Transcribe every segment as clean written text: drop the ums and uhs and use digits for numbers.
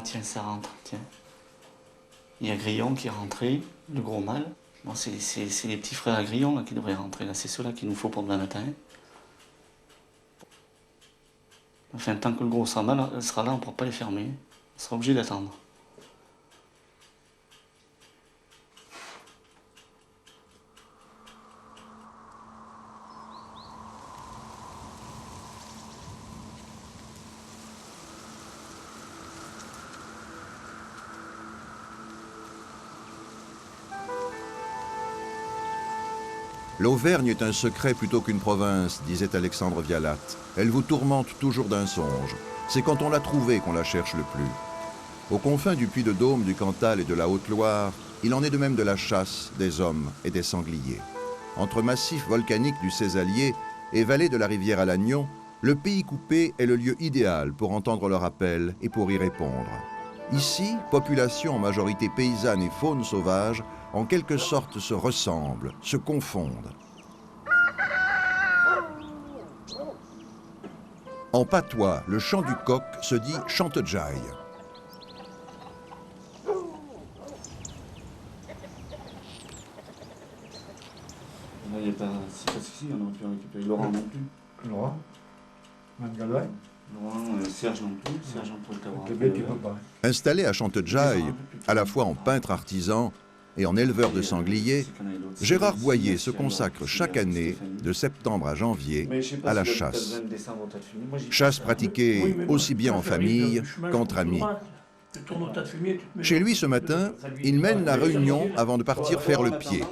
tiens, ça rentre, tiens. Il y a Grillon qui est rentré, le gros mâle. Bon, c'est les petits frères à Grillon là, qui devraient rentrer. Là, c'est ceux-là qu'il nous faut pour demain matin. Enfin, tant que le gros sera là, on ne pourra pas les fermer. On sera obligé d'attendre. L'Auvergne est un secret plutôt qu'une province, disait Alexandre Vialat. Elle vous tourmente toujours d'un songe. C'est quand on l'a trouvée qu'on la cherche le plus. Aux confins du Puy-de-Dôme, du Cantal et de la Haute-Loire, il en est de même de la chasse, des hommes et des sangliers. Entre massifs volcaniques du Cézallier et vallées de la rivière à Lannion, le pays coupé est le lieu idéal pour entendre leur appel et pour y répondre. Ici, population en majorité paysanne et faune sauvage, en quelque sorte se ressemblent, se confondent. En patois, le chant du coq se dit chantejaille. Là, il n'y a pas si facile, on aurait pu récupérer Laurent non plus. Laurent, Mangalouin. Laurent, Serge non plus. Serge, on pourrait l'avoir. Québec, il peut pas. Installé à Chantejaille, à la fois en peintre artisan et en éleveur de sangliers, Gérard Boyer se consacre chaque année, de septembre à janvier, à la chasse. Chasse pratiquée aussi bien en famille qu'entre amis. Chez lui ce matin, il mène la réunion avant de partir faire le pied.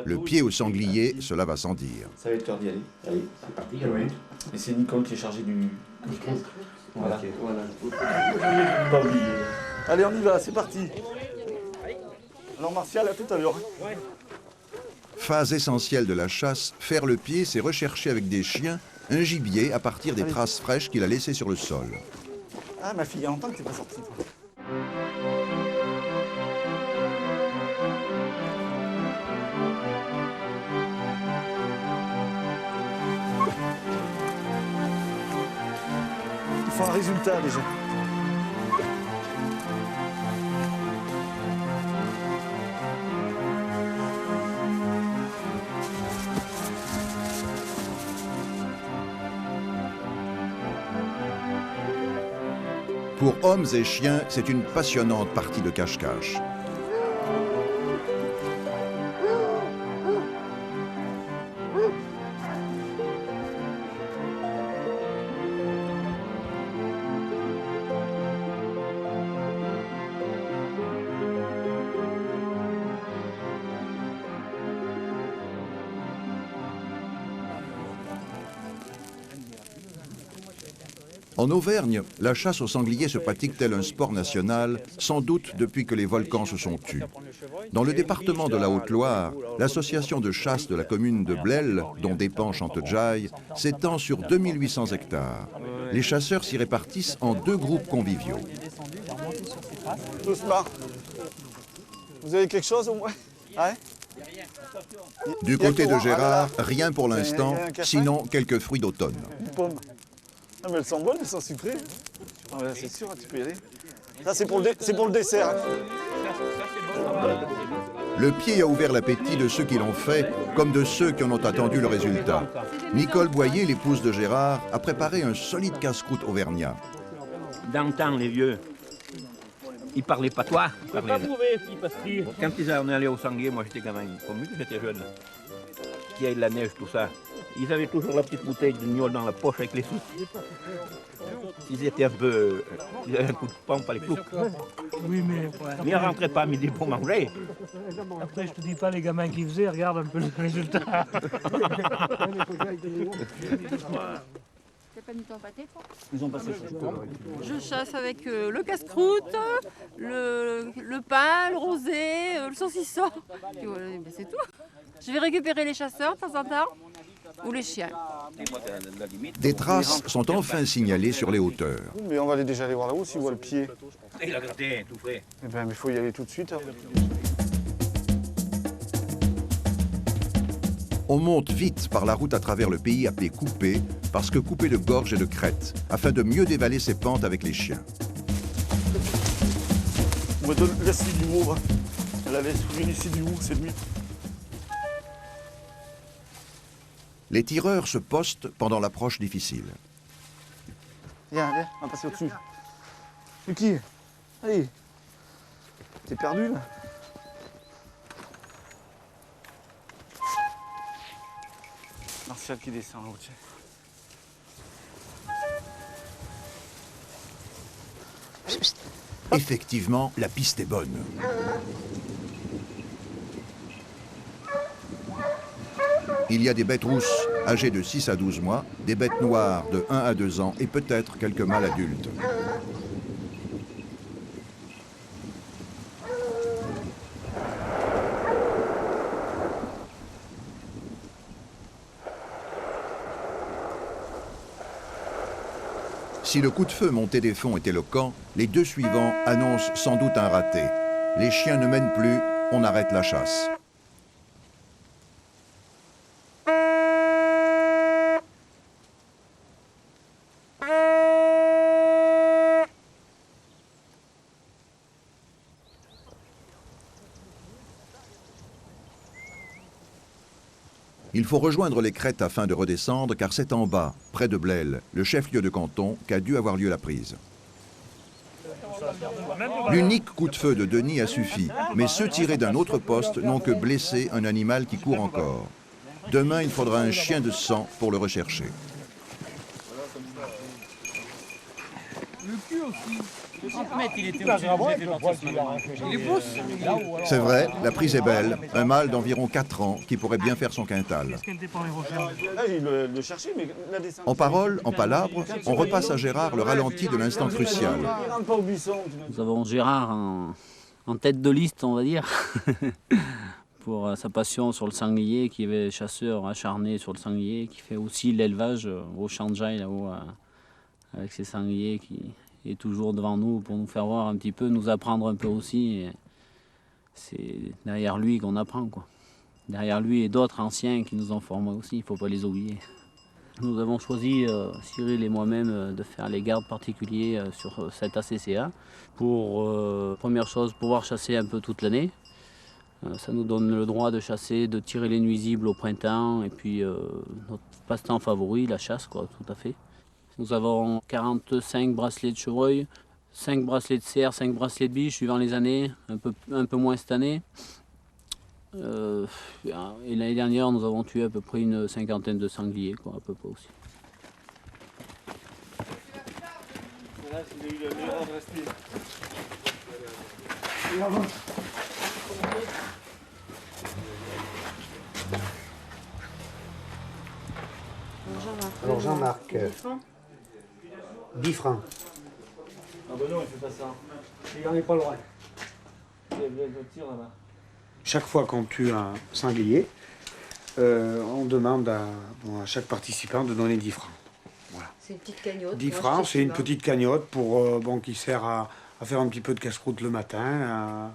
Le pied au sanglier, cela va sans dire. Ça va être l'heure d'y aller. Allez, c'est parti. Oui. Et c'est Nicole qui est chargée du... Voilà. Okay. Voilà. Pas oublié. Allez, on y va, c'est parti. Alors Martial, à tout à l'heure. Phase essentielle de la chasse, faire le pied, c'est rechercher avec des chiens un gibier à partir des traces fraîches qu'il a laissées sur le sol. Ah, ma fille, il y a longtemps que t'es pas sortie, toi. Il faut un résultat déjà. Pour hommes et chiens, c'est une passionnante partie de cache-cache. En Auvergne, la chasse au sanglier se pratique tel un sport national, sans doute depuis que les volcans se sont tus. Dans le département de la Haute-Loire, l'association de chasse de la commune de Blel, dont dépend Chantejaille, s'étend sur 2800 hectares. Les chasseurs s'y répartissent en deux groupes conviviaux. Doucement. Vous avez quelque chose au moins? Ouais. Du côté de Gérard, rien pour l'instant, sinon quelques fruits d'automne. Ah mais elles sont bonnes, elles sont sucrées. Ah ouais, c'est sûr, tu peux y aller. Ça c'est pour le dessert. Le pied a ouvert l'appétit de ceux qui l'ont fait, comme de ceux qui en ont attendu le résultat. Nicole Boyer, l'épouse de Gérard, a préparé un solide casse-croûte auvergnat. Dans le temps, les vieux, ils parlaient patois. Quand on est allé au sanglier, moi j'étais gamin, comme j'étais jeune, qu'il y ait de la neige, tout ça. Ils avaient toujours la petite bouteille de gnôle dans la poche avec les sous. Ils étaient un peu... Ils avaient un coup de pompe à l'époque. Oui, mais... Mais ils ne rentraient pas à midi pour manger. Après, je te dis pas les gamins qui faisaient, regarde un peu le résultat. T'as pas mis ton pâté, toi? Ils ont passé. Je chasse avec le casse-croûte, le pain, le rosé, le saucisson. Et voilà, ben c'est tout. Je vais récupérer les chasseurs de temps en temps, ou les chiens. Des traces sont enfin signalées sur les hauteurs. Mais on va déjà aller voir là-haut s'ils voient le pied. Il a gratté, tout frais. Eh ben, mais il faut y aller tout de suite. Hein. On monte vite par la route à travers le pays appelé coupé, parce que coupé de gorge et de crête, afin de mieux dévaler ses pentes avec les chiens. Ouais, laisse-lui du haut, va. La laisse ouvrir ici du haut, c'est mieux. Les tireurs se postent pendant l'approche difficile. Viens, viens, on va passer au-dessus. Lucky, allez. T'es perdu, là? Martial qui descend en haut, tiens. Effectivement, la piste est bonne. Il y a des bêtes rousses, âgées de 6 à 12 mois, des bêtes noires de 1 à 2 ans et peut-être quelques mâles adultes. Si le coup de feu monté des fonds est éloquent, les 2 suivants annoncent sans doute un raté. Les chiens ne mènent plus, on arrête la chasse. Il faut rejoindre les crêtes afin de redescendre, car c'est en bas, près de Blêle, le chef-lieu de canton, qu'a dû avoir lieu la prise. L'unique coup de feu de Denis a suffi, mais ceux tirés d'un autre poste n'ont que blessé un animal qui court encore. Demain, il faudra un chien de sang pour le rechercher. C'est vrai, la prise est belle. Un mâle d'environ 4 ans qui pourrait bien faire son quintal. En parole, en palabres, on repasse à Gérard le ralenti de l'instant crucial. Nous avons Gérard en tête de liste, on va dire, pour sa passion sur le sanglier, qui est chasseur acharné sur le sanglier, qui fait aussi l'élevage au Shanghai, là-haut, avec ses sangliers, qui est toujours devant nous pour nous faire voir un petit peu, nous apprendre un peu aussi. C'est derrière lui qu'on apprend, quoi. Derrière lui et d'autres anciens qui nous ont formés aussi, il ne faut pas les oublier. Nous avons choisi, Cyril et moi-même, de faire les gardes particuliers sur cette ACCA pour, première chose, pouvoir chasser un peu toute l'année. Ça nous donne le droit de chasser, de tirer les nuisibles au printemps, et puis notre passe-temps favori, la chasse, quoi, tout à fait. Nous avons 45 bracelets de chevreuil, 5 bracelets de cerf, 5 bracelets de biche, suivant les années, un peu moins cette année. Et l'année dernière, nous avons tué à peu près une 50aine de sangliers, quoi, à peu près aussi. Alors Jean-Marc, 10 francs. Ah ben non, il fait pas ça. Il n'en est pas loin. Chaque fois qu'on tue un sanglier, on demande à chaque participant de donner 10 francs. Voilà. C'est une petite cagnotte. 10 francs, c'est une petite cagnotte qui sert à faire un petit peu de casse-croûte le matin,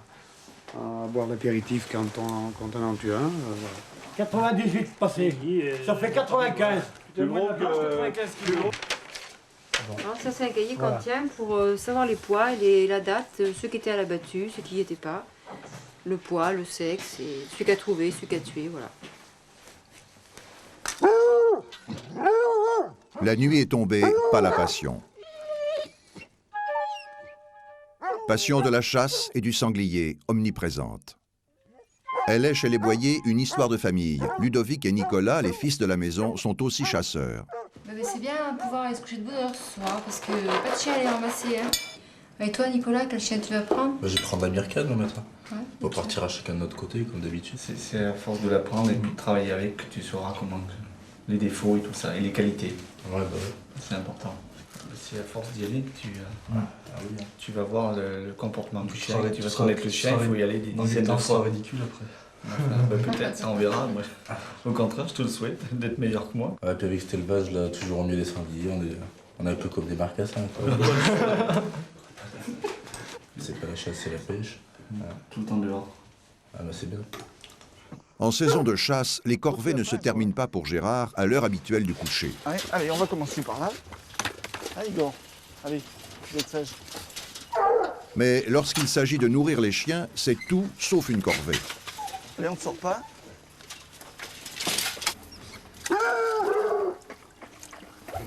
à boire l'apéritif quand on en tue un. Voilà. 98 passé. Ça fait 95. Plus gros que... 95 kilos. Alors, ça, c'est un cahier qu'on tient pour savoir les poids, la date, ceux qui étaient à la battue, ceux qui n'y étaient pas, le poids, le sexe, et celui qui a trouvé, celui qui a tué, voilà. La nuit est tombée, pas la passion. Passion de la chasse et du sanglier, omniprésente. Elle est chez les Boyer une histoire de famille. Ludovic et Nicolas, les fils de la maison, sont aussi chasseurs. Mais c'est bien de pouvoir aller se coucher de bonne heure ce soir, parce que pas de chien à aller ramasser. Hein. Et toi, Nicolas, quel chien tu vas prendre? Je vais prendre la Birkane le matin. Ouais, On va partir à chacun de notre côté, comme d'habitude. C'est à force de l'apprendre et de travailler avec que tu sauras comment les défauts et tout ça, et les qualités. Ouais, bah ouais. C'est important. C'est à force d'y aller que tu vas voir le comportement du chien, tu vas connaître le chien, il faut y aller des dizaines de fois. Ridicule après. Peut-être, ça on verra. Moi, au contraire, je te le souhaite, d'être meilleur que moi. Ouais, puis avec cet élevage, là, toujours au mieux des sangliers, on est un peu comme des marcassins. C'est pas la chasse, c'est la pêche. Tout le temps dehors. Ah bah c'est bien. En saison de chasse, les corvées ne se terminent pas pour Gérard à l'heure habituelle du coucher. Allez, on va commencer par là. Allez, Igor. Allez, vous êtes sage. Mais lorsqu'il s'agit de nourrir les chiens, c'est tout sauf une corvée. Allez, on ne sort pas.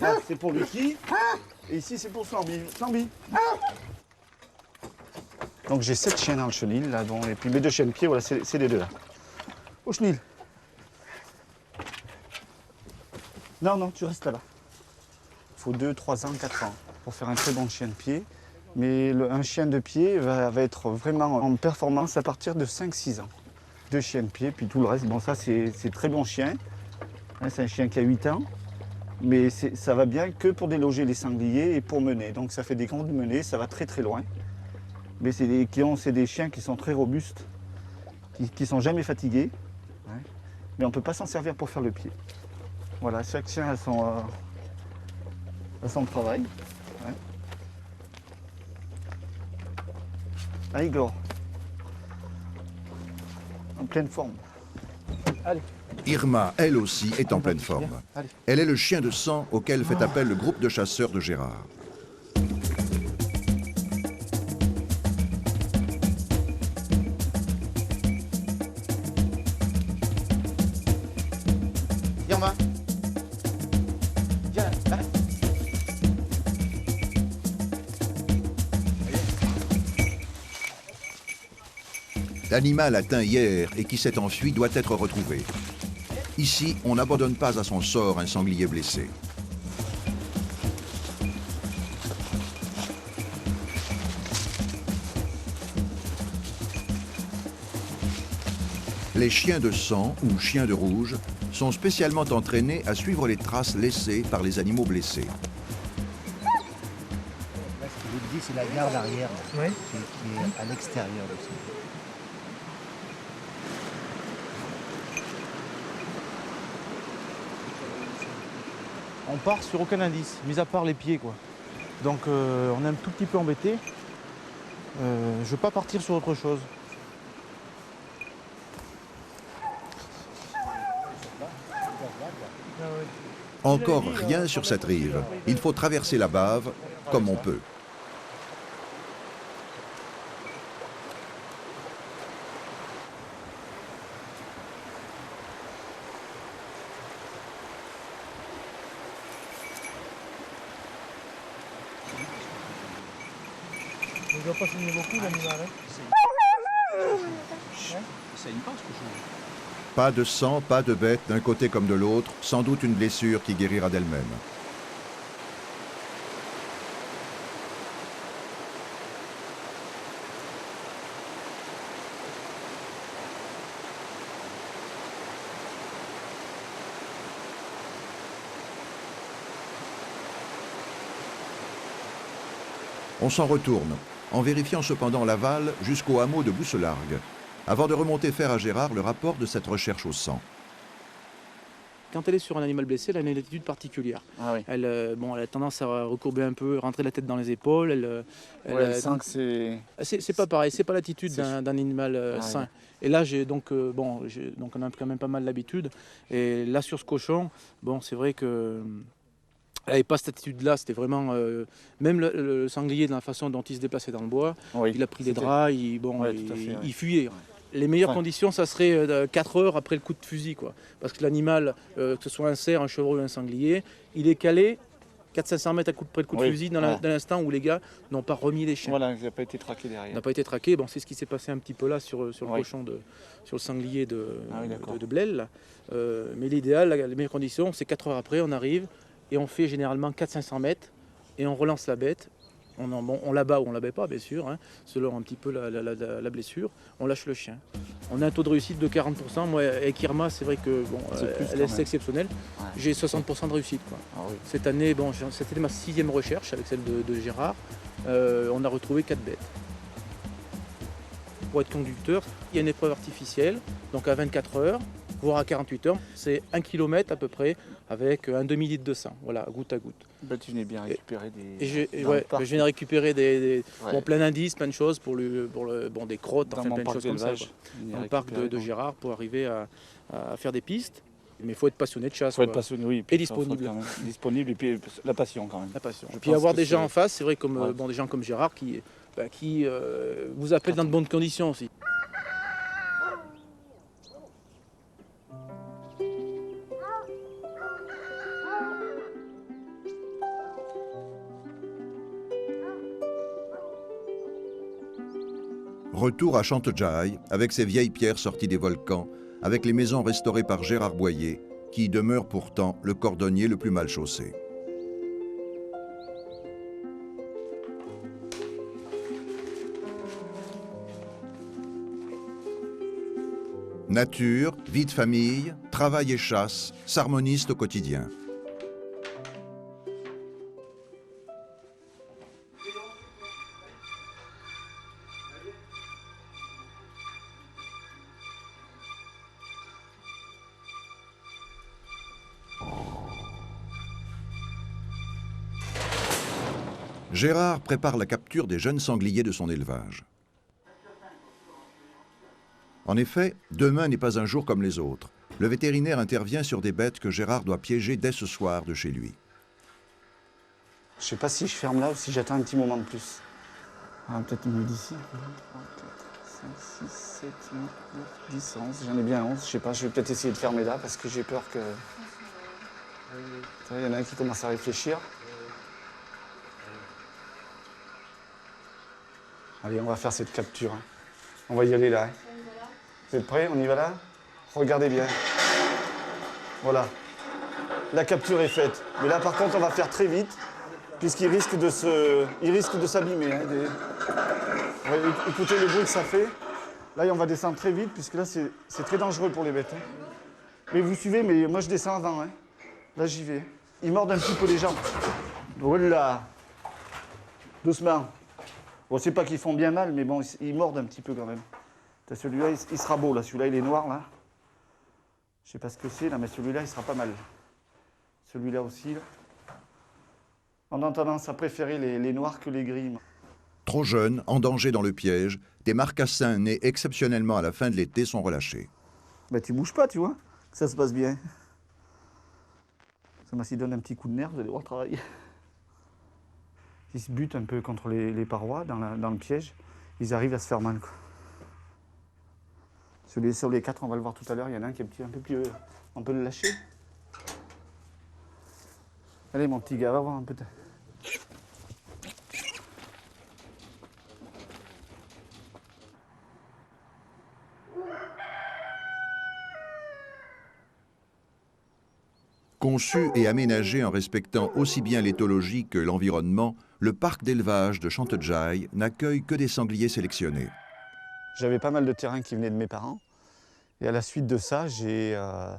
Là, c'est pour Lucky. Et ici, c'est pour Slamby. Slamby. Donc j'ai 7 chiens dans le chenil, là, dont et puis mes 2 chiens de pied, voilà, c'est les 2 là. Au chenil. Non, non, tu restes là-bas. Il faut 2, 3 ans, 4 ans pour faire un très bon chien de pied. Mais un chien de pied va être vraiment en performance à partir de 5-6 ans. 2 chiens de pied, puis tout le reste, bon ça c'est très bon chien. Hein, c'est un chien qui a 8 ans. Mais ça va bien que pour déloger les sangliers et pour mener. Donc ça fait des grandes menées, ça va très très loin. Mais c'est des chiens qui sont très robustes, qui ne sont jamais fatigués. Hein. Mais on ne peut pas s'en servir pour faire le pied. Voilà, chaque chien a son travail. Hein. Ah, Igor. En pleine forme. Allez. Irma, elle aussi, est en pleine forme. Elle est le chien de sang auquel fait appel le groupe de chasseurs de Gérard. Irma. Viens là. L'animal atteint hier et qui s'est enfui doit être retrouvé. Ici, on n'abandonne pas à son sort un sanglier blessé. Les chiens de sang ou chiens de rouge sont spécialement entraînés à suivre les traces laissées par les animaux blessés. Là, ce que je vous dis, c'est la garde arrière qui est à l'extérieur de ça. On part sur aucun indice, mis à part les pieds, quoi. Donc on est un tout petit peu embêté. Je ne veux pas partir sur autre chose. Encore rien sur cette rive. Il faut traverser la bave comme on peut. Il ne doit pas saigner beaucoup l'animal. C'est une passe, cochon. Pas de sang, pas de bête d'un côté comme de l'autre, sans doute une blessure qui guérira d'elle-même. On s'en retourne, en vérifiant cependant l'aval jusqu'au hameau de Bousselargues, avant de remonter faire à Gérard le rapport de cette recherche au sang. Quand elle est sur un animal blessé, elle a une attitude particulière. Ah oui. Elle a tendance à recourber un peu, rentrer la tête dans les épaules. Elle sent que c'est... C'est pas pareil, c'est pas l'attitude d'un animal sain. Ouais. Et là, donc on a quand même pas mal l'habitude. Et là, sur ce cochon, bon, c'est vrai que elle n'avait pas cette attitude-là. C'était vraiment même le sanglier, dans la façon dont il se déplaçait dans le bois. Oui, il a pris des draps, il fuyait. Ouais. Les meilleures conditions, ça serait 4 heures après le coup de fusil, quoi. Parce que l'animal, que ce soit un cerf, un chevreuil, un sanglier, il est calé 400-500 mètres après le coup de fusil dans l'instant où les gars n'ont pas remis les chiens. Voilà, il n'a pas été traqué derrière. Il n'a pas été traqué. Bon, c'est ce qui s'est passé un petit peu là sur le cochon, sur le sanglier de Blel. Mais l'idéal, les meilleures conditions, c'est 4 heures après, on arrive et on fait généralement 400-500 mètres et on relance la bête. On l'abat ou on ne l'abat pas, bien sûr, hein, selon un petit peu la blessure. On lâche le chien. On a un taux de réussite de 40%. Moi, avec Irma, c'est vrai que c'est exceptionnel. Ouais. J'ai 60% de réussite, quoi. Ah oui. Cette année, c'était ma 6e recherche avec celle de Gérard. On a retrouvé 4 bêtes. Pour être conducteur, il y a une épreuve artificielle, donc à 24 heures, voire à 48 heures. C'est 1 km à peu près, avec un demi-litre de sang, voilà, goutte à goutte. Bah, tu venais bien récupérer des... Je viens de récupérer plein d'indices, plein de choses pour des crottes, enfin, plein de choses comme ça. Dans le parc de Gérard pour arriver à faire des pistes. Mais il faut être passionné de chasse. Il faut être passionné, oui. Et disponible. Disponible et puis la passion quand même. La passion. Et puis avoir des gens en face, c'est vrai, comme des gens comme Gérard qui qui vous appelle dans de bonnes conditions aussi. Retour à Chantejai, avec ses vieilles pierres sorties des volcans, avec les maisons restaurées par Gérard Boyer, qui demeure pourtant le cordonnier le plus mal chaussé. Nature, vie de famille, travail et chasse s'harmonisent au quotidien. Gérard prépare la capture des jeunes sangliers de son élevage. En effet, demain n'est pas un jour comme les autres. Le vétérinaire intervient sur des bêtes que Gérard doit piéger dès ce soir de chez lui. Je sais pas si je ferme là ou si j'attends un petit moment de plus. Ah, peut-être mieux d'ici. 3, 4, 5, 6, 7, 8, 9, 10, 11. J'en ai bien 11. Je sais pas, je vais peut-être essayer de fermer là parce que j'ai peur que... Il y en a un qui commence à réfléchir. Allez, on va faire cette capture. Hein. On va y aller là. Hein. Vous êtes prêts? On y va là? Regardez bien. Voilà. La capture est faite. Mais là, par contre, on va faire très vite, puisqu'il risque de s'abîmer. Hein, écoutez le bruit que ça fait. Là, on va descendre très vite, puisque là, c'est très dangereux pour les bêtes. Hein. Mais vous suivez, mais moi, je descends avant. Hein. Là, j'y vais. Ils mordent un petit peu les jambes. Voilà. Doucement. Bon, c'est pas qu'ils font bien mal, mais bon, ils mordent un petit peu quand même. Celui-là, il sera beau, là. Celui-là, il est noir, là. Je sais pas ce que c'est, là, mais celui-là, il sera pas mal. Celui-là aussi, là. On a tendance à préférer les noirs que les gris. Trop jeunes, en danger dans le piège, des marcassins nés exceptionnellement à la fin de l'été sont relâchés. Ben, tu bouges pas, tu vois, que ça se passe bien. Ça m'a s'y donne un petit coup de nerf, vous allez voir travailler. Ils se butent un peu contre les parois, dans le piège. Ils arrivent à se faire mal, quoi. Sur les 4, on va le voir tout à l'heure, il y en a un qui est un peu plus haut. On peut le lâcher? Allez, mon petit gars, va voir un peu. Conçu et aménagé en respectant aussi bien l'éthologie que l'environnement, le parc d'élevage de Chantejai n'accueille que des sangliers sélectionnés. J'avais pas mal de terrain qui venait de mes parents. Et à la suite de ça, j'ai un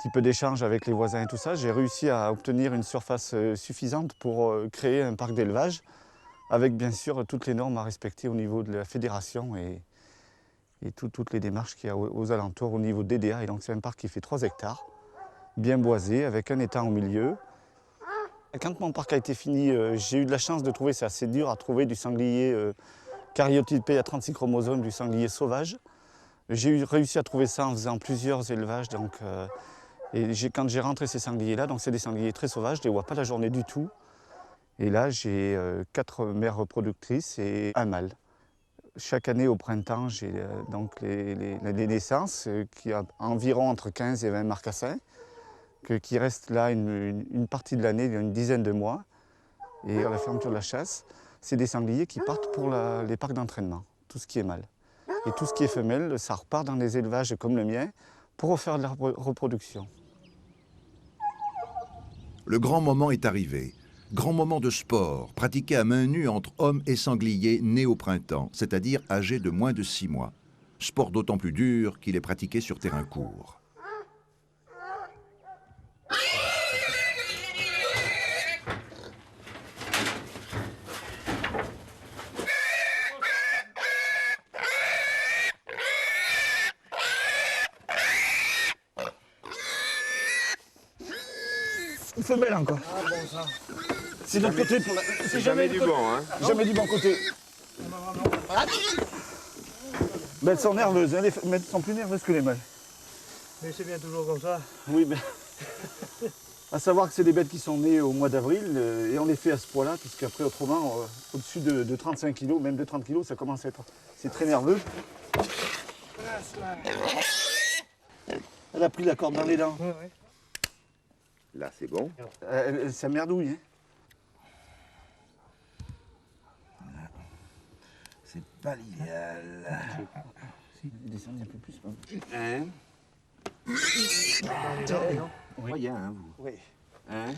petit peu d'échange avec les voisins et tout ça. J'ai réussi à obtenir une surface suffisante pour créer un parc d'élevage, avec bien sûr toutes les normes à respecter au niveau de la fédération et toutes les démarches qu'il y a aux alentours au niveau de DDA. Et donc c'est un parc qui fait 3 hectares, bien boisé, avec un étang au milieu. Quand mon parc a été fini, j'ai eu de la chance de trouver, c'est assez dur à trouver, du sanglier caryotypé à 36 chromosomes, du sanglier sauvage. J'ai réussi à trouver ça en faisant plusieurs élevages. Donc, quand j'ai rentré ces sangliers-là, donc c'est des sangliers très sauvages, je ne les vois pas la journée du tout. Et là, j'ai 4 mères reproductrices et un mâle. Chaque année au printemps, j'ai donc les naissances, qui a environ entre 15 et 20 marcassins, qui restent là une partie de l'année, une dizaine de mois. Et à la fermeture de la chasse, c'est des sangliers qui partent pour les parcs d'entraînement, tout ce qui est mâle. Et tout ce qui est femelle, ça repart dans des élevages comme le mien pour refaire de la reproduction. Le grand moment est arrivé. Grand moment de sport, pratiqué à main nue entre hommes et sangliers nés au printemps, c'est-à-dire âgés de moins de 6 mois. Sport d'autant plus dur qu'il est pratiqué sur terrain court. Une femelle encore. Ah bon ça. C'est de l'autre côté. C'est jamais du bon, hein. Jamais du bon côté. Mais elles sont nerveuses, hein. Elles sont plus nerveuses que les mâles. Mais c'est bien toujours comme ça. Oui, mais... À savoir que c'est des bêtes qui sont nées au mois d'avril et on les fait à ce poids-là, parce qu'après autrement, au-dessus de 35 kg, même de 30 kg, ça commence à être... C'est très nerveux. Elle a pris la corde dans les dents. Ouais, ouais. Là, c'est bon. Ça merdouille. Hein. Voilà. C'est pas l'idéal. Descendez un peu plus. Hein? Oui. Il y a un, vous. Oui. Hein?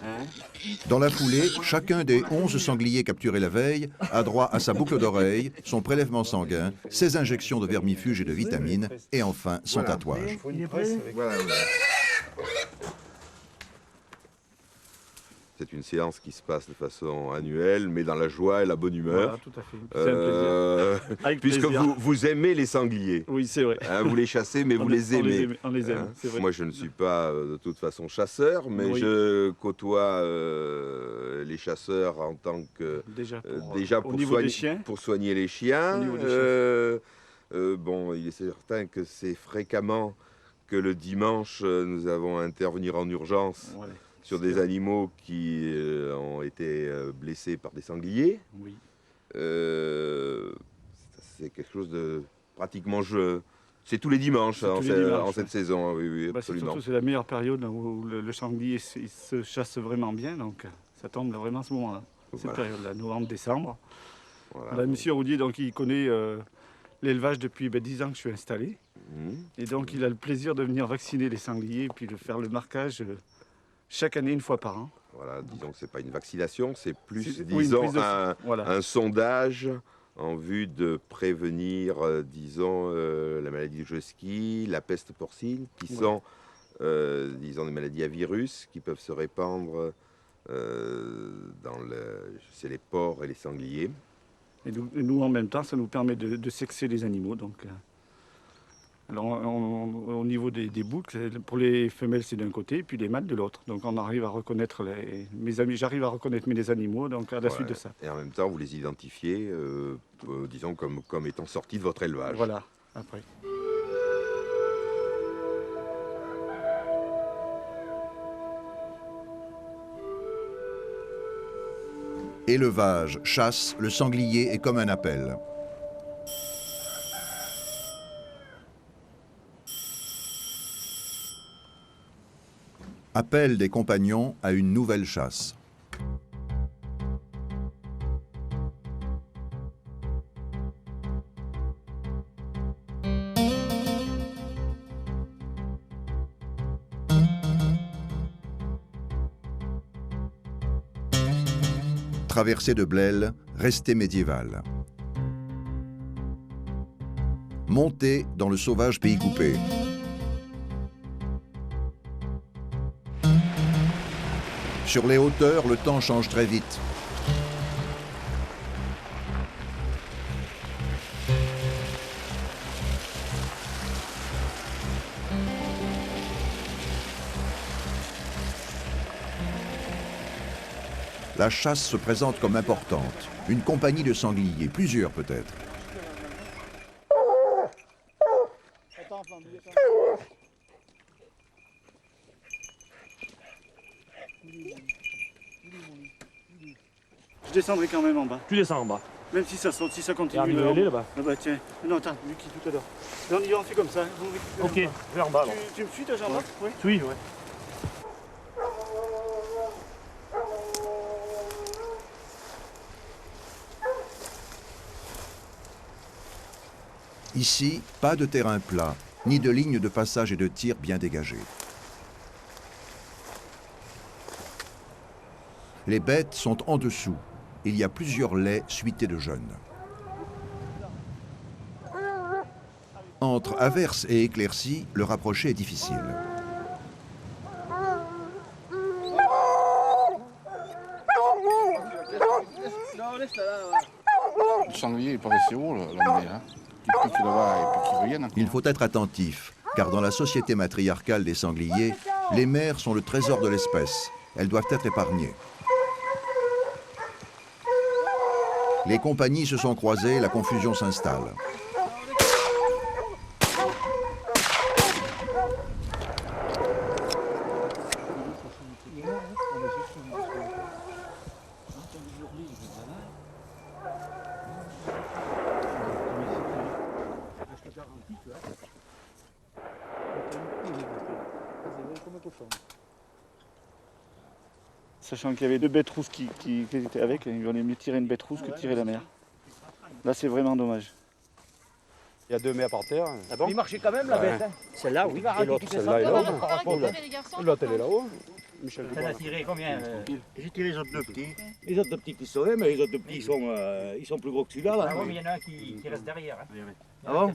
Hein? Dans la foulée, chacun des 11 sangliers capturés la veille a droit à sa boucle d'oreille, son prélèvement sanguin, ses injections de vermifuges et de vitamines, et enfin son tatouage. Voilà. C'est une séance qui se passe de façon annuelle, mais dans la joie et la bonne humeur. Voilà, tout à fait. C'est un plaisir. Puisque plaisir. vous aimez les sangliers. Oui, c'est vrai. Hein, vous les chassez, mais vous les aimez. On les aime, Hein, c'est vrai. moi, je ne suis pas de toute façon chasseur, mais Oui. je côtoie les chasseurs en tant que... Déjà pour, au niveau des chiens. Pour soigner les chiens. Au niveau des Bon, il est certain que c'est fréquemment que le dimanche, nous avons à intervenir en urgence. Ouais. Sur des animaux qui ont été blessés par des sangliers. Oui. C'est quelque chose de pratiquement... C'est tous les dimanches en cette saison, oui, absolument. C'est la meilleure période où le sanglier il se chasse vraiment bien, donc ça tombe vraiment à ce moment-là, cette période-là, novembre-décembre. Voilà. Monsieur Roudier, donc, il connaît l'élevage depuis 10 ans que je suis installé, et donc il a le plaisir de venir vacciner les sangliers et puis de faire le marquage chaque année, une fois par an. Voilà, disons que ce n'est pas une vaccination, c'est plus, un sondage en vue de prévenir, la maladie de Josky, la peste porcine, qui sont, des maladies à virus qui peuvent se répandre chez les porcs et les sangliers. Et nous, en même temps, ça nous permet de sexer les animaux. Donc, alors, au niveau des boucles, pour les femelles, c'est d'un côté, puis les mâles de l'autre. Donc, on arrive à reconnaître j'arrive à reconnaître mes animaux, donc à la suite de ça. Et en même temps, vous les identifiez, disons, comme étant sortis de votre élevage. Voilà, après. Élevage, chasse, le sanglier est comme un appel. Appel des compagnons à une nouvelle chasse. Traversée de Blêle, restée médiévale. Montée dans le sauvage pays coupé. Sur les hauteurs, le temps change très vite. La chasse se présente comme importante. Une compagnie de sangliers, plusieurs peut-être. Je descendrai quand même en bas. Tu descends en bas. Même si ça saute, si ça continue. Il y a un aller là-bas. Ah bah tiens. Non, attends, lui qui tout à l'heure. Là, on y va, on fait comme ça. Ok, je vais en bas alors. Tu me suis, toi, Jean-Marc? Oui. Oui, ouais. Ici, pas de terrain plat, ni de lignes de passage et de tir bien dégagées. Les bêtes sont en dessous. Il y a plusieurs laits suités de jeunes. Entre averse et éclaircie, le rapprocher est difficile. Le sanglier est pas resté haut, l'emmener, hein. Qui pique là-bas et puis qui revienne. Il faut être attentif, car dans la société matriarcale des sangliers, les mères sont le trésor de l'espèce. Elles doivent être épargnées. Les compagnies se sont croisées, la confusion s'installe. sachant qu'il y avait 2 bêtes rousses qui étaient avec. Il valait mieux tirer une bête rousse que tirer la mère. Là, c'est vraiment dommage. Il y a 2 mères par terre. Ah bon? Il marchait quand même la bête. Hein. Celle-là, oui. Et l'autre, celle-là et l'autre. L'autre, elle est là-haut. Michel Dubois. Elle a tiré combien? J'ai tiré les autres 2 petits. Les autres 2 petits qui sauraient, mais les autres 2 petits, ils sont plus gros que celui-là. Là. Ah, mais il y en a un qui reste derrière. Hein. Ah bon?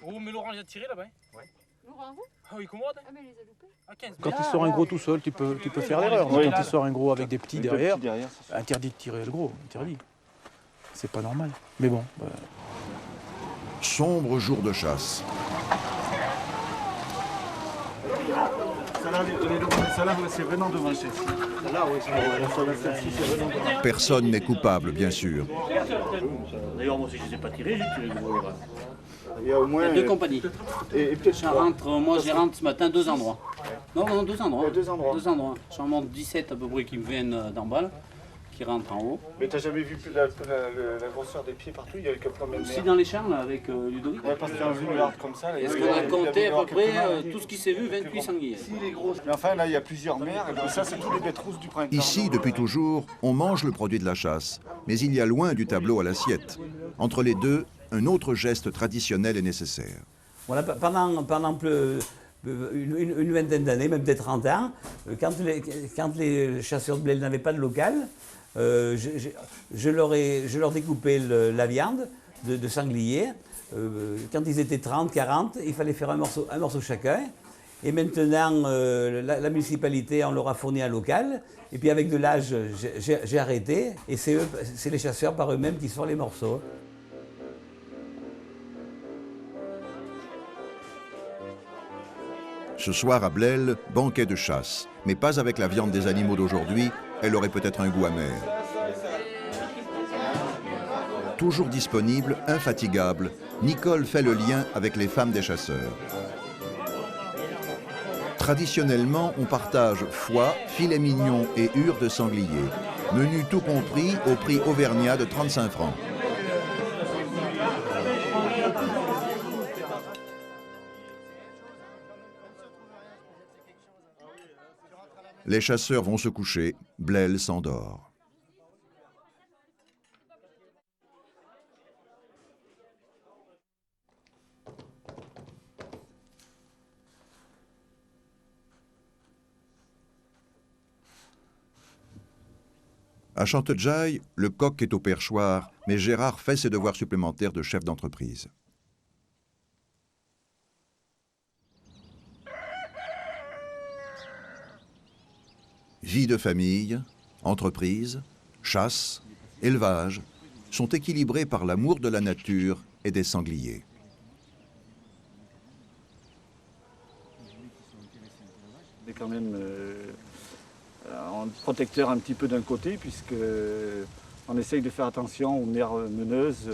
Oh, mais Laurent, il a tiré là-bas. Ouais. Laurent, vous? Ah oui, commode. Ah, mais il les a loupés. À 15. Quand il sort un gros tout seul, tu peux faire l'erreur. Oui. Quand il sort un gros avec des petits derrière, interdit de tirer le gros, interdit. C'est pas normal. Mais bon. Sombre jour de chasse. Celle-là, c'est vraiment dommage. Personne n'est coupable, bien sûr. D'ailleurs, moi aussi, je ne les ai pas tirés, j'ai tiré le gros là-bas. Il y a 2 compagnies. Moi, j'ai rentre ce matin 2 endroits. Non, 2 endroits. 2 endroits. J'en monte 17 à peu près qui me viennent d'en bas, qui rentrent en haut. Mais t'as jamais vu la grosseur des pieds partout? Il y a eu combien de aussi dans les champs là, avec Ludovic. Ouais, parce qu'il y a une garde comme ça. Est-ce qu'on a compté à peu près tout ce qui s'est vu, 28 sangliers. Mais enfin, là, il y a plusieurs mères, et ça, c'est tous les bêtes rousses du printemps. Ici, depuis toujours, on mange le produit de la chasse. Mais il y a loin du tableau à l'assiette. Entre les deux, un autre geste traditionnel est nécessaire. Voilà, pendant une vingtaine d'années, même peut-être 30 ans, quand les chasseurs de blé n'avaient pas de local, je leur découpais la viande de sanglier. Quand ils étaient 30, 40, il fallait faire un morceau chacun. Et maintenant, la municipalité, on leur a fourni un local. Et puis avec de l'âge, j'ai arrêté. Et c'est les chasseurs par eux-mêmes qui se font les morceaux. Ce soir à Blel, banquet de chasse. Mais pas avec la viande des animaux d'aujourd'hui, elle aurait peut-être un goût amer. Toujours disponible, infatigable, Nicole fait le lien avec les femmes des chasseurs. Traditionnellement, on partage foie, filet mignon et hure de sanglier. Menu tout compris au prix auvergnat de 35 francs. Les chasseurs vont se coucher, Blel s'endort. À Chantejaille, le coq est au perchoir, mais Gérard fait ses devoirs supplémentaires de chef d'entreprise. Vie de famille, entreprise, chasse, élevage sont équilibrés par l'amour de la nature et des sangliers. C'est quand même un protecteur un petit peu d'un côté, puisque on essaye de faire attention aux mères meneuses.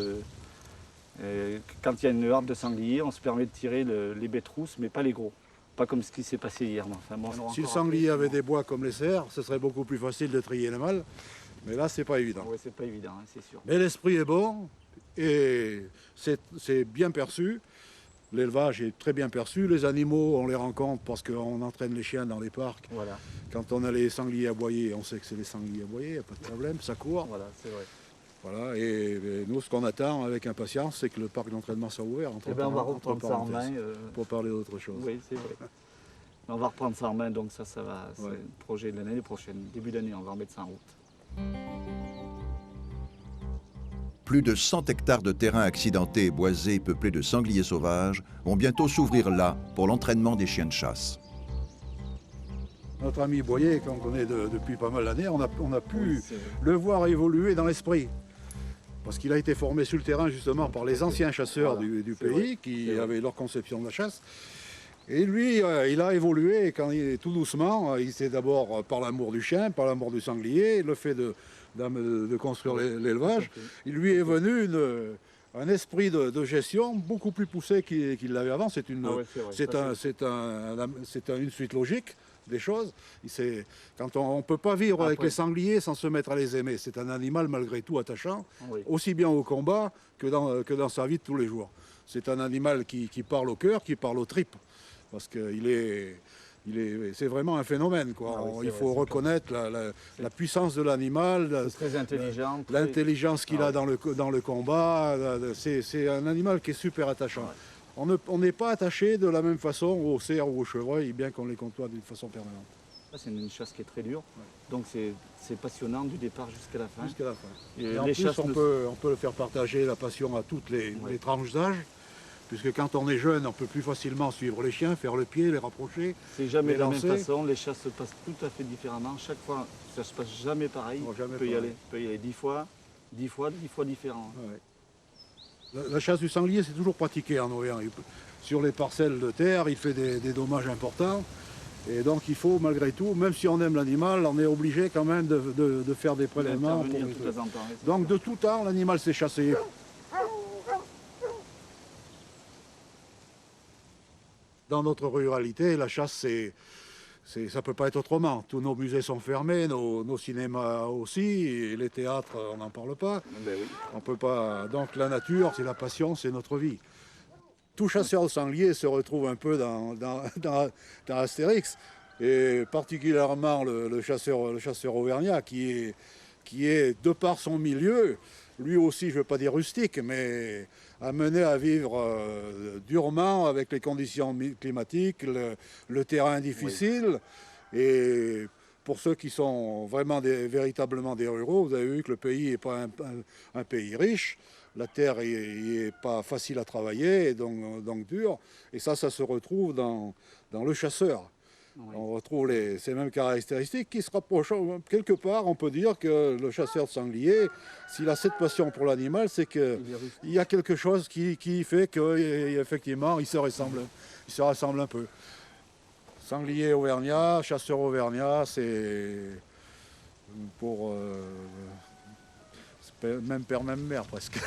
Quand il y a une harpe de sanglier, on se permet de tirer les bêtes rousses, mais pas les gros. Pas comme ce qui s'est passé hier. Enfin, bon, si le sanglier avait des bois comme les cerfs, ce serait beaucoup plus facile de trier le mâle. Mais là, c'est pas évident. Oui, c'est pas évident, hein, c'est sûr. Mais l'esprit est bon et c'est bien perçu. L'élevage est très bien perçu. Les animaux, on les rencontre parce qu'on entraîne les chiens dans les parcs. Voilà. Quand on a les sangliers aboyés, on sait que c'est les sangliers aboyés, il n'y a pas de problème, ça court. Voilà, c'est vrai. Voilà, et nous, ce qu'on attend avec impatience, c'est que le parc d'entraînement soit ouvert. On va reprendre ça en main. Pour parler d'autre chose. Oui, c'est vrai. On va reprendre ça en main, donc ça va. C'est le projet de l'année prochaine. Début d'année, on va remettre ça en route. Plus de 100 hectares de terrain accidentés et boisés peuplés de sangliers sauvages vont bientôt s'ouvrir là pour l'entraînement des chiens de chasse. Notre ami Boyer, qu'on connaît depuis pas mal d'années, on a pu le voir évoluer dans l'esprit. Parce qu'il a été formé sur le terrain justement par les anciens chasseurs du pays qui avaient leur conception de la chasse. Et lui, il a évolué et quand tout doucement, il s'est d'abord par l'amour du chien, par l'amour du sanglier, le fait de construire l'élevage, il lui est venu un esprit de gestion beaucoup plus poussé qu'il l'avait avant. C'est une suite logique des choses. Quand on ne peut pas vivre avec les sangliers sans se mettre à les aimer. C'est un animal malgré tout attachant, aussi bien au combat que dans sa vie de tous les jours. C'est un animal qui parle au cœur, qui parle aux tripes, parce qu'il est c'est vraiment un phénomène, quoi. Ah oui, il faut reconnaître la puissance de l'animal, très intelligent, l'intelligence qu'il a dans le combat. C'est un animal qui est super attachant. Ouais. On n'est pas attaché de la même façon aux cerfs ou aux chevreuils, bien qu'on les côtoie d'une façon permanente. C'est une chasse qui est très dure, ouais. Donc c'est passionnant du départ jusqu'à la fin. Jusqu'à la fin. Et en plus, on peut faire partager la passion à toutes les tranches d'âge. Puisque quand on est jeune, on peut plus facilement suivre les chiens, faire le pied, les rapprocher. C'est jamais de la même façon, les chasses se passent tout à fait différemment. Chaque fois, ça se passe jamais pareil. Non, jamais on peut y aller 10 fois différents. Ouais. La chasse du sanglier, c'est toujours pratiqué en Auvergne. Sur les parcelles de terre, il fait des dommages importants. Et donc il faut malgré tout, même si on aime l'animal, on est obligé quand même de faire des prélèvements. Donc de tout temps, l'animal s'est chassé. Dans notre ruralité, la chasse, ça ne peut pas être autrement. Tous nos musées sont fermés, nos cinémas aussi, et les théâtres, on n'en parle pas. Ben oui. On peut pas. Donc la nature, c'est la passion, c'est notre vie. Tout chasseur de sanglier se retrouve un peu dans Astérix, et particulièrement le chasseur auvergnat, qui est, de par son milieu, lui aussi, je ne veux pas dire rustique, mais amené à vivre durement avec les conditions climatiques, le terrain difficile. Oui. Et pour ceux qui sont vraiment véritablement des ruraux, vous avez vu que le pays n'est pas un pays riche. La terre n'est pas facile à travailler, et donc dure. Et ça se retrouve dans le chasseur. Oui. On retrouve ces mêmes caractéristiques qui se rapprochent. Quelque part, on peut dire que le chasseur de sanglier, s'il a cette passion pour l'animal, c'est qu'il y a quelque chose qui fait qu'effectivement, il se ressemble un peu. Sanglier auvergnat, chasseur auvergnat, c'est pour même père, même mère presque.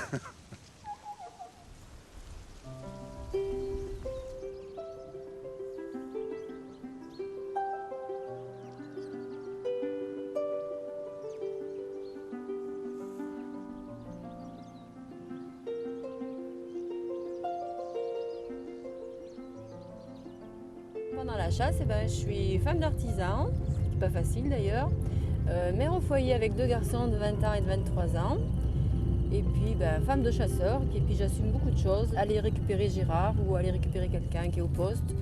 Pendant la chasse, je suis femme d'artisan, c'est pas facile d'ailleurs, mère au foyer avec 2 garçons de 20 ans et de 23 ans, et puis femme de chasseur, et puis j'assume beaucoup de choses, aller récupérer Gérard ou aller récupérer quelqu'un qui est au poste,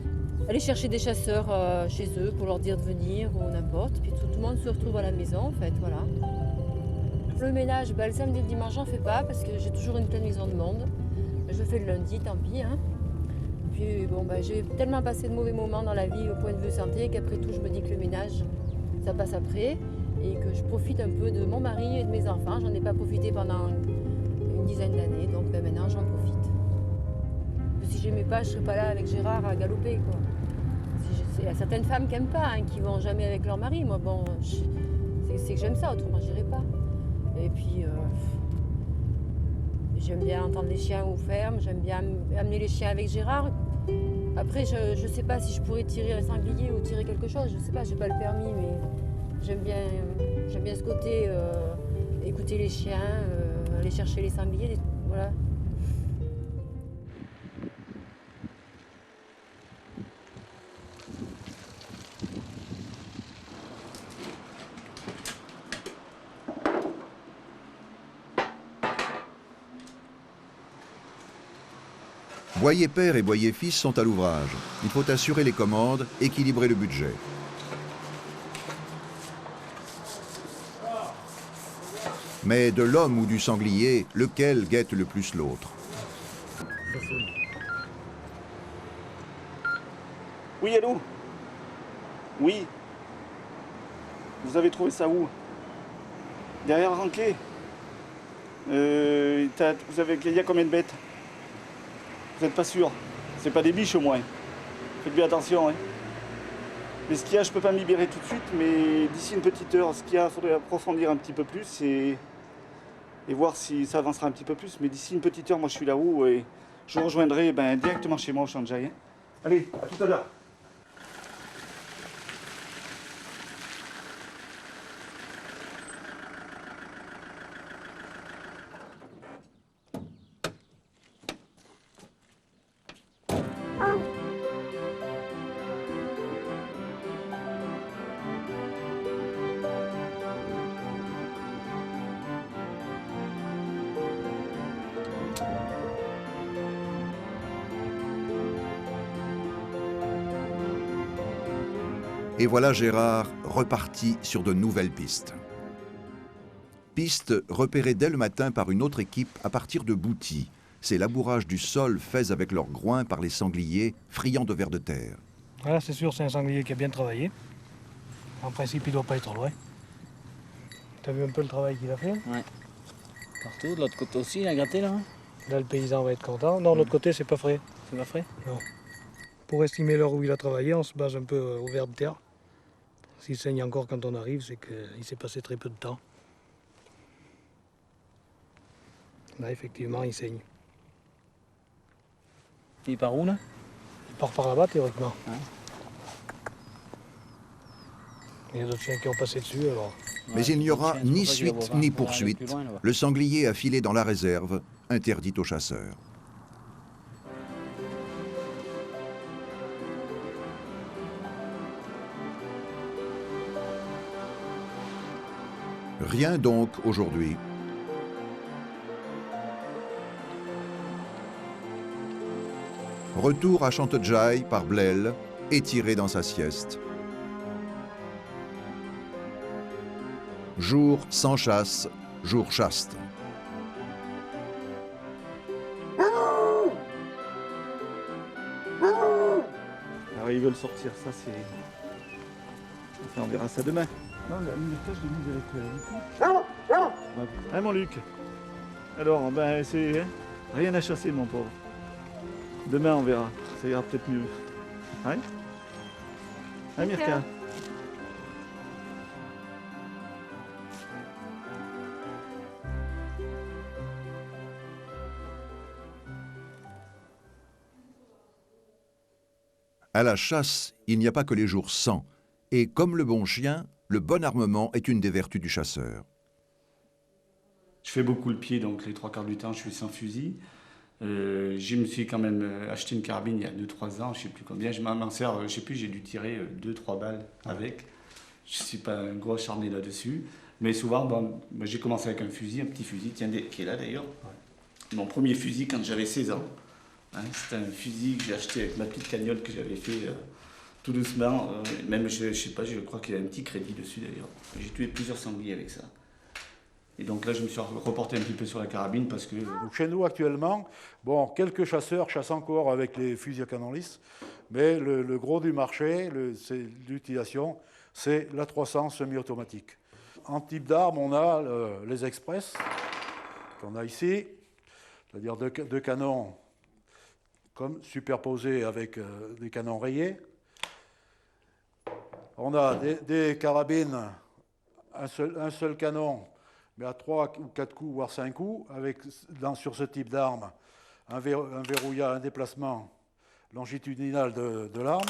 aller chercher des chasseurs chez eux pour leur dire de venir ou n'importe, puis tout le monde se retrouve à la maison en fait, voilà. Le ménage, le samedi et le dimanche j'en fais pas parce que j'ai toujours une pleine maison de monde, je fais le lundi, tant pis. Hein. Puis j'ai tellement passé de mauvais moments dans la vie au point de vue santé qu'après tout je me dis que le ménage ça passe après et que je profite un peu de mon mari et de mes enfants. J'en ai pas profité pendant une dizaine d'années, donc maintenant j'en profite. Si j'aimais pas, je serais pas là avec Gérard à galoper, quoi. Il y a certaines femmes qui n'aiment pas, hein, qui vont jamais avec leur mari. Moi c'est que j'aime ça, autrement j'irais pas. Et puis j'aime bien entendre les chiens aux fermes, j'aime bien amener les chiens avec Gérard. Après, je sais pas si je pourrais tirer un sanglier ou tirer quelque chose, je sais pas, j'ai pas le permis, mais j'aime bien ce côté, écouter les chiens, aller chercher les sangliers, voilà. Boyer père et Boyer fils sont à l'ouvrage. Il faut assurer les commandes, équilibrer le budget. Mais de l'homme ou du sanglier, lequel guette le plus l'autre? Oui, allô? Oui. Vous avez trouvé ça où? Derrière Ranquet. Il y a combien de bêtes? Vous n'êtes pas sûr? C'est pas des biches au moins. Faites bien attention. Hein. Mais ce qu'il y a, je peux pas me libérer tout de suite, mais d'ici une petite heure, ce qu'il y a, il faudrait approfondir un petit peu plus et voir si ça avancera un petit peu plus. Mais d'ici une petite heure, moi je suis là-haut et je vous rejoindrai directement chez moi au Champ de Jaille. Hein. Allez, à tout à l'heure. Et voilà Gérard reparti sur de nouvelles pistes. Pistes repérées dès le matin par une autre équipe à partir de Bouty. Ces labourages du sol faits avec leurs groins par les sangliers friands de vers de terre. Voilà, c'est sûr, c'est un sanglier qui a bien travaillé. En principe, il ne doit pas être loin. Tu as vu un peu le travail qu'il a fait? Ouais. Partout, de l'autre côté aussi, il a gratté là. Là, le paysan va être content. Non, de l'autre côté, c'est pas frais. C'est pas frais? Non. Pour estimer l'heure où il a travaillé, on se base un peu au ver de terre. S'il saigne encore quand on arrive, c'est qu'il s'est passé très peu de temps. Là, effectivement, il saigne. Il part où là? Il part par là-bas, théoriquement. Ouais. Il y a d'autres chiens qui ont passé dessus, alors... Mais il n'y aura ni suite ni poursuite. Le sanglier a filé dans la réserve, interdite aux chasseurs. Rien donc aujourd'hui. Retour à Chantedjaï par Blel, étiré dans sa sieste. Jour sans chasse, jour chaste. Alors ils veulent sortir, ça c'est... Enfin, on verra ça demain. Non, une tâche de mise avec Hein mon Luc? Alors, ben c'est... Rien à chasser mon pauvre. Demain on verra, ça ira peut-être mieux. Hein? Hein Mirka? À la chasse, il n'y a pas que les jours sans. Et comme le bon chien, le bon armement est une des vertus du chasseur. Je fais beaucoup le pied, donc les 3/4 du temps je suis sans fusil. Je me suis quand même acheté une carabine il y a 2-3 ans, je ne sais plus combien. Je m'en sers, je ne sais plus, j'ai dû tirer 2-3 balles avec. Je ne suis pas un gros acharné là-dessus. Mais souvent, bon, j'ai commencé avec un fusil, un petit fusil, tiens, qui est là d'ailleurs. Ouais. Mon premier fusil quand j'avais 16 ans. Hein, c'était un fusil que j'ai acheté avec ma petite cagnotte que j'avais fait tout doucement. Même, je sais pas, je crois qu'il y a un petit crédit dessus d'ailleurs. J'ai tué plusieurs sangliers avec ça. Et donc là, je me suis reporté un petit peu sur la carabine parce que... Donc chez nous, actuellement, bon, quelques chasseurs chassent encore avec les fusils à canon lisse, mais le gros du marché, l'utilisation, c'est la 300 semi-automatique. En type d'arme, on a les express, qu'on a ici, c'est-à-dire deux canons comme superposés avec des canons rayés. On a des carabines, un seul canon, mais à 3 ou 4 coups, voire 5 coups, avec sur ce type d'arme, un verrouillage, un déplacement longitudinal de l'arme.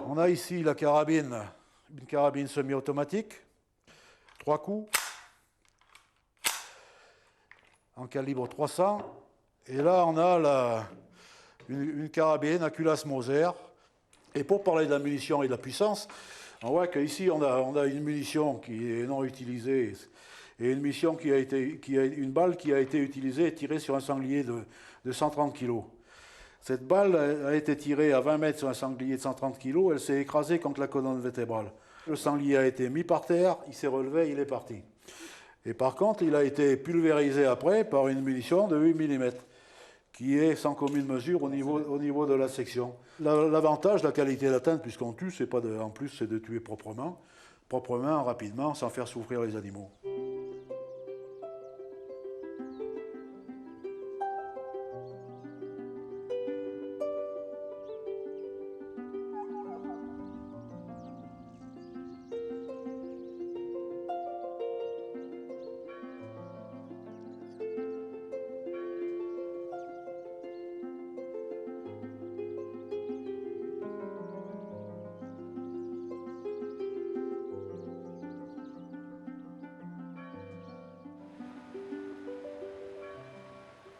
On a ici la carabine, une carabine semi-automatique, 3 coups, en calibre 300. Et là, on a une carabine à culasse Moser. Et pour parler de la munition et de la puissance, on voit qu'ici, on a une munition qui est non utilisée et une balle qui a été utilisée et tirée sur un sanglier de 130 kg. Cette balle a été tirée à 20 mètres sur un sanglier de 130 kg, elle s'est écrasée contre la colonne vertébrale. Le sanglier a été mis par terre, il s'est relevé, il est parti. Et par contre, il a été pulvérisé après par une munition de 8 mm, qui est sans commune mesure au niveau de la section. L'avantage, la qualité d'atteinte, puisqu'on tue, en plus, c'est de tuer proprement, rapidement, sans faire souffrir les animaux.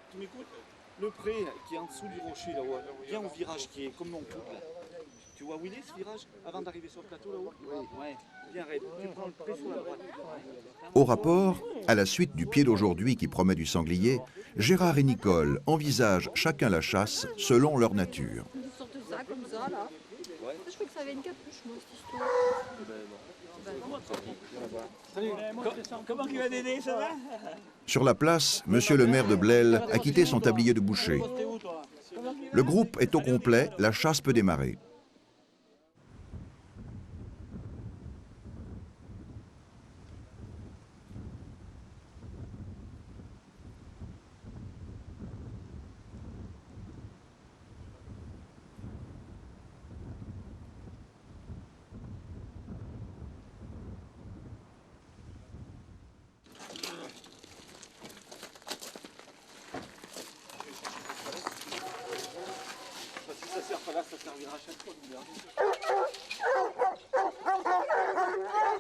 Tu m'écoutes? Le pré qui est en dessous du rocher là-haut, viens au virage qui est comme mon couple là. Tu vois où il est ce virage avant d'arriver sur le plateau là-haut? Oui. Ouais. Viens Red, tu prends le pré sur la droite. Au rapport, à la suite du pied d'aujourd'hui qui promet du sanglier, Gérard et Nicole envisagent chacun la chasse selon leur nature. Ils sortent ça comme ça là. Je crois que ça avait une capuche, moi, cette histoire. Comment tu vas Dédé, ça va? Sur la place, monsieur le maire de Blel a quitté son tablier de boucher. Le groupe est au complet, la chasse peut démarrer.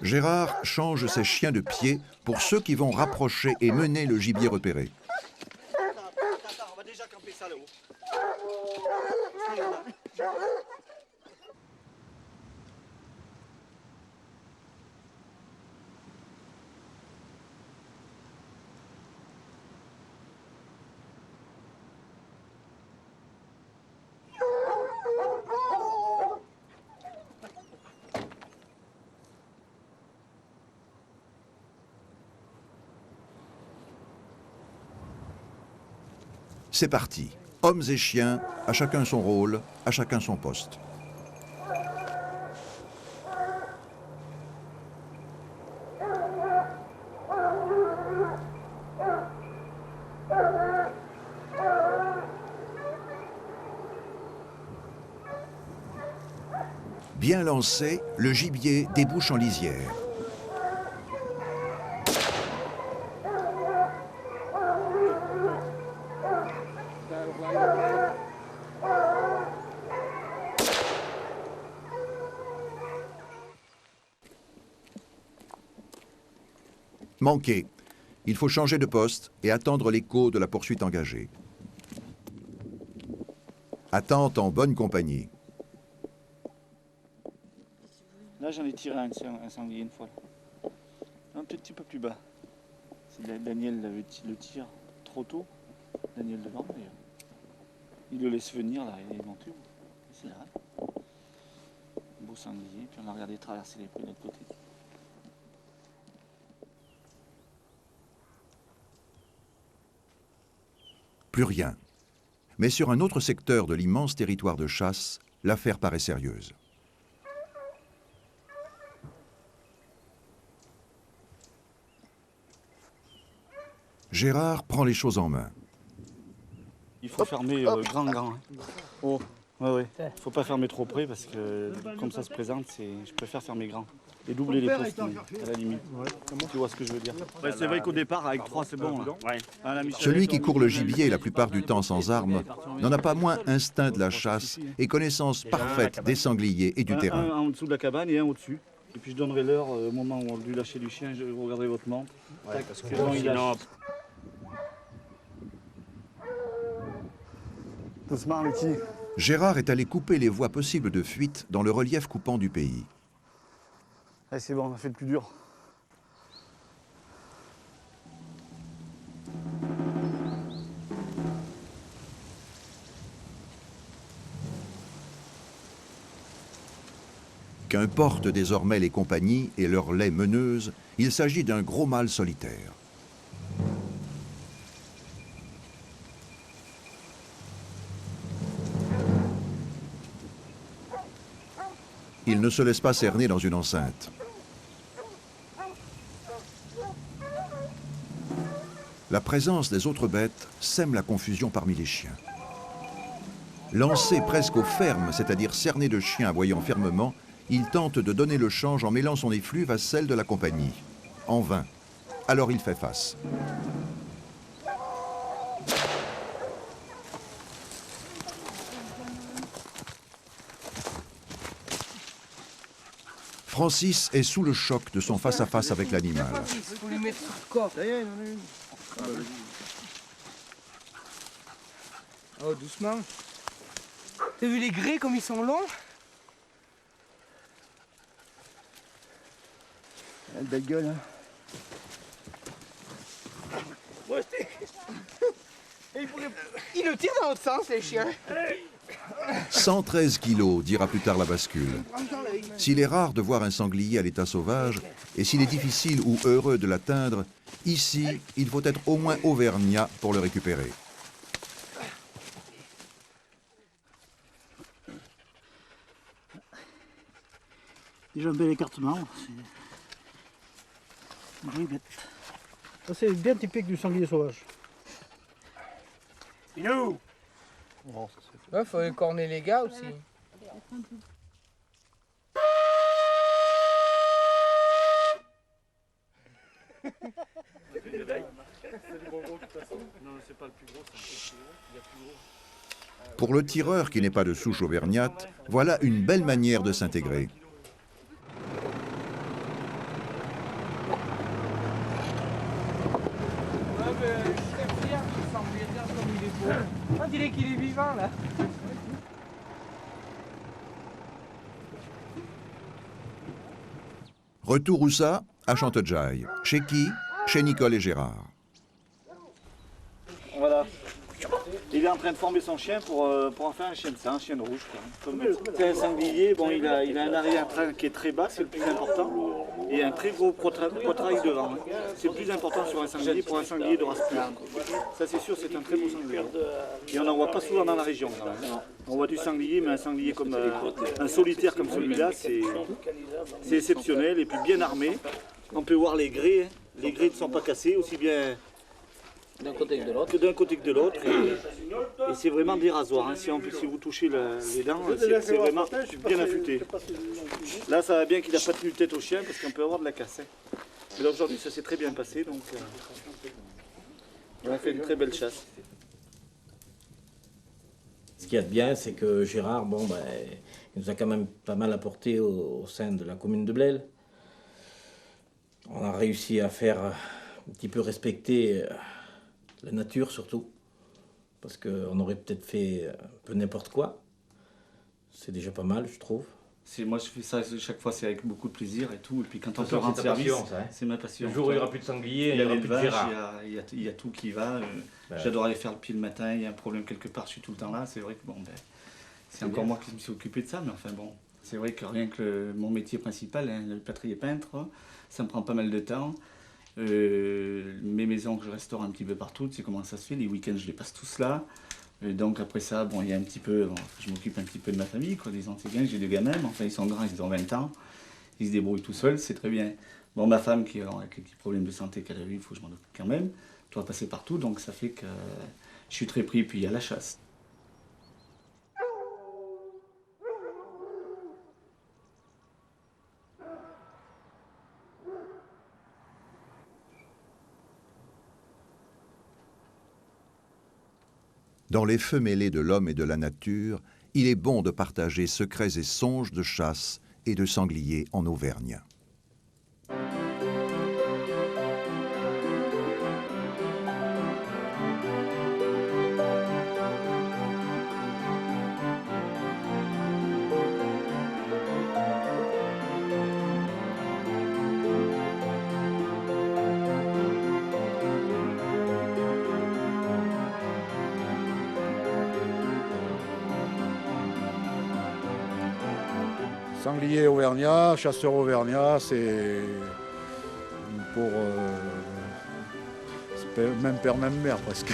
Gérard change ses chiens de pied pour ceux qui vont rapprocher et mener le gibier repéré. On va déjà camper ça là-haut. C'est parti. Hommes et chiens, à chacun son rôle, à chacun son poste. Bien lancé, le gibier débouche en lisière. Manqué. Il faut changer de poste et attendre l'écho de la poursuite engagée. Attente en bonne compagnie. Là, j'en ai tiré un sanglier une fois. Un petit peu plus bas. Daniel le tire trop tôt. Daniel devant, d'ailleurs. Il le laisse venir, là, il est monté. C'est là. Un beau sanglier, puis on a regardé traverser les prés de l'autre côté. Plus rien. Mais sur un autre secteur de l'immense territoire de chasse, l'affaire paraît sérieuse. Gérard prend les choses en main. Il faut fermer grand. Hein. Oh, ouais. Faut pas fermer trop près parce que comme ça se présente, je préfère fermer grand. Et doubler les postes à la limite. Tu vois ce que je veux dire. Ouais, c'est vrai qu'au départ, avec 3, c'est bon. Là. Ouais. Celui qui court le gibier la plupart du temps sans armes n'en a pas moins instinct de la chasse et connaissance parfaite des sangliers et du terrain. Un en dessous de la cabane et un au-dessus. Et puis je donnerai l'heure au moment où on lui lâcher du chien, je regarderai votre montre. Ouais, parce que sinon... Doucement, Lucky. Gérard est allé couper les voies possibles de fuite dans le relief coupant du pays. Allez, c'est bon, on a fait le plus dur. Qu'importe désormais les compagnies et leurs laies meneuses, il s'agit d'un gros mâle solitaire. Il ne se laisse pas cerner dans une enceinte. La présence des autres bêtes sème la confusion parmi les chiens. Lancé presque au ferme, c'est-à-dire cerné de chiens aboyant fermement, il tente de donner le change en mêlant son effluve à celle de la compagnie. En vain. Alors il fait face. Francis est sous le choc de son face-à-face avec l'animal. Il faut lui mettre sur le corps. Oh, doucement. T'as vu les grès comme ils sont longs? Belle gueule, hein. Il le tire dans l'autre sens, les chiens. 113 kilos, dira plus tard la bascule. S'il est rare de voir un sanglier à l'état sauvage, et s'il est difficile ou heureux de l'atteindre, ici, il faut être au moins auvergnat pour le récupérer. Déjà un bel écartement. C'est bien typique du sanglier sauvage. Inou! Ouais, faut écorner les gars aussi. Pour le tireur qui n'est pas de souche auvergnate, voilà une belle manière de s'intégrer. On dirait qu'il est vivant là. Retour où ça? À Chantejaille. Chez qui? Chez Nicole et Gérard. Voilà. Il est en train de former son chien pour en faire un chien de ça, un chien de rouge. C'est un sanglier, bon, il a un arrière-train qui est très bas, c'est le plus important, et un très gros poitrail devant. Hein. C'est le plus important sur un sanglier pour un sanglier de race pure. Ça c'est sûr, c'est un très beau sanglier. Et on n'en voit pas souvent dans la région. On voit du sanglier, mais un sanglier comme un solitaire comme celui-là, c'est exceptionnel, et puis bien armé. On peut voir les grès ne sont pas cassés, aussi bien d'un côté que de l'autre. D'un côté que de l'autre. Et c'est vraiment des rasoirs. Hein. Si vous touchez les dents, c'est vraiment bien affûté. Là, ça va bien qu'il n'a pas tenu tête au chien parce qu'on peut avoir de la casse. Hein. Mais là, aujourd'hui, ça s'est très bien passé. Donc, on a fait une très belle chasse. Ce qu'il y a de bien, c'est que Gérard, il nous a quand même pas mal apporté au sein de la commune de Blel. On a réussi à faire un petit peu respecter la nature surtout, parce qu'on aurait peut-être fait un peu n'importe quoi. C'est déjà pas mal, je trouve. Moi, je fais ça chaque fois, c'est avec beaucoup de plaisir et tout. Et puis quand on peut rendre service, c'est ma passion. Le jour où il n'y aura plus de sanglier, il n'y aura plus de Gérard. Il y a tout qui va. J'adore aller faire le pied le matin. Il y a un problème quelque part, je suis tout le temps là. C'est vrai que c'est encore moi qui me suis occupé de ça, mais enfin bon, c'est vrai que rien que mon métier principal, hein, le plâtrier peintre, ça me prend pas mal de temps. Mes maisons que je restaure un petit peu partout, tu sais comment ça se fait, les week-ends je les passe tous là. Donc après ça, il y a un petit peu, je m'occupe un petit peu de ma famille, quoi, des antégains, j'ai deux gamins, mais enfin ils sont grands, ils ont 20 ans, ils se débrouillent tout seuls, c'est très bien. Bon, ma femme qui a quelques problèmes de santé qu'elle a eu, il faut que je m'en occupe quand même, je dois passer partout, donc ça fait que je suis très pris, puis il y a la chasse. Dans les feux mêlés de l'homme et de la nature, il est bon de partager secrets et songes de chasse et de sangliers en Auvergne. Sanglier auvergnat, chasseur auvergnat, c'est pour même père, même mère presque.